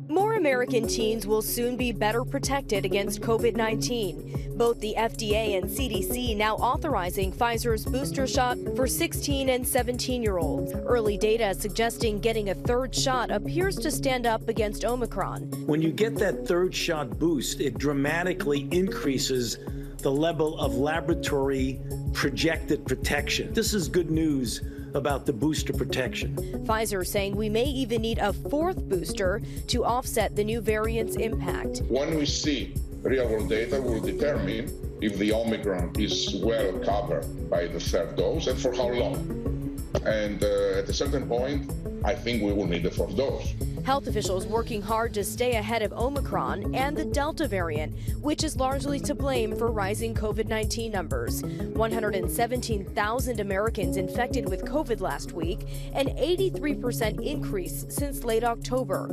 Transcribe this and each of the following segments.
More American teens will soon be better protected against COVID-19. Both the FDA and CDC now authorizing Pfizer's booster shot for 16 and 17-year-olds. Early data suggesting getting a third shot appears to stand up against Omicron. When you get that third shot boost, it dramatically increases the level of laboratory projected protection. This is good news about the booster protection. Pfizer saying we may even need a fourth booster to offset the new variant's impact. When we see real-world data, we'll determine if the Omicron is well covered by the third dose and for how long. And at a certain point, I think we will need a fourth dose. Health officials working hard to stay ahead of Omicron and the Delta variant, which is largely to blame for rising COVID-19 numbers. 117,000 Americans infected with COVID last week, an 83% increase since late October.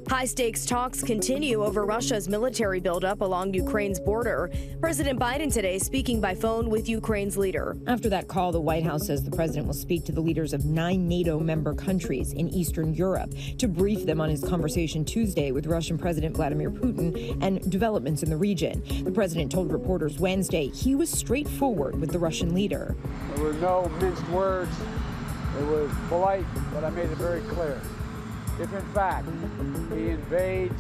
High-stakes talks continue over Russia's military buildup along Ukraine's border. President Biden today speaking by phone with Ukraine's leader. After that call, the White House says the president will speak to the leaders of 9 NATO member countries in Eastern Europe to brief them on his conversation Tuesday with Russian President Vladimir Putin and developments in the region. The president told reporters Wednesday he was straightforward with the Russian leader. There were no minced words. It was polite, but I made it very clear. If in fact he invades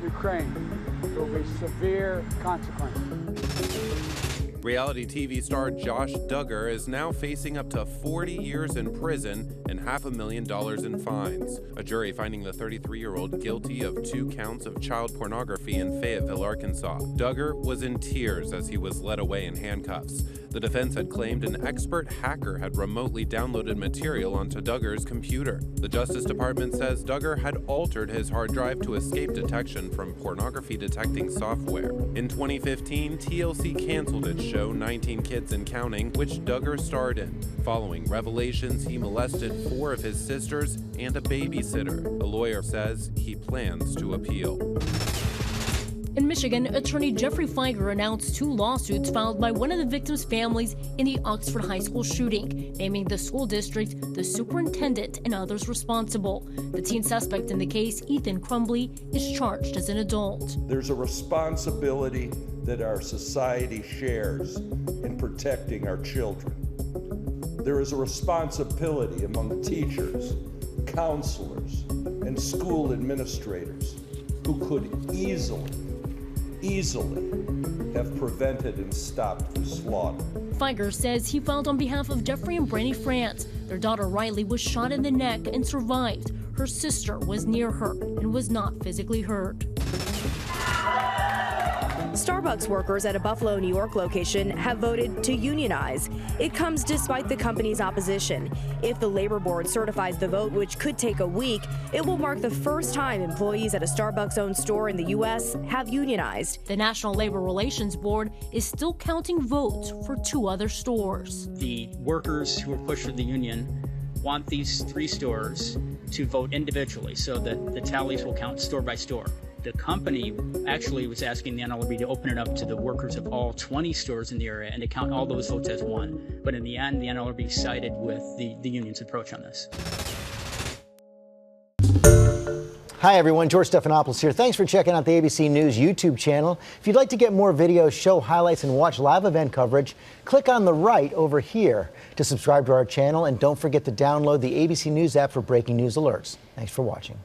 Ukraine, there will be severe consequences. Reality TV star Josh Duggar is now facing up to 40 years in prison and $500,000 in fines. A jury finding the 33-year-old guilty of 2 counts of child pornography in Fayetteville, Arkansas. Duggar was in tears as he was led away in handcuffs. The defense had claimed an expert hacker had remotely downloaded material onto Duggar's computer. The Justice Department says Duggar had altered his hard drive to escape detection from pornography-detecting software. In 2015, TLC canceled its show 19 Kids and Counting, which Duggar starred in, following revelations he molested 4 of his sisters and a babysitter. A lawyer says he plans to appeal. In Michigan, attorney Jeffrey Feiger announced 2 lawsuits filed by one of the victims' families in the Oxford High School shooting, naming the school district, the superintendent, and others responsible. The teen suspect in the case, Ethan Crumbly, is charged as an adult. There's a responsibility that our society shares in protecting our children. There is a responsibility among teachers, counselors, and school administrators who could easily have prevented and stopped the slaughter. Feiger says he filed on behalf of Jeffrey and Brandy France. Their daughter Riley was shot in the neck and survived. Her sister was near her and was not physically hurt. Starbucks workers at a Buffalo, New York location have voted to unionize. It comes despite the company's opposition. If the labor board certifies the vote, which could take a week, it will mark the first time employees at a Starbucks-owned store in the U.S. have unionized. The National Labor Relations Board is still counting votes for 2 other stores. The workers who are pushed for the union want these 3 stores to vote individually so that the tallies will count store by store. The company actually was asking the NLRB to open it up to the workers of all 20 stores in the area and to count all those votes as one. But in the end, the NLRB sided with the union's approach on this. Hi everyone, George Stephanopoulos here. Thanks for checking out the ABC News YouTube channel. If you'd like to get more videos, show highlights, and watch live event coverage, click on the right over here to subscribe to our channel, and don't forget to download the ABC News app for breaking news alerts. Thanks for watching.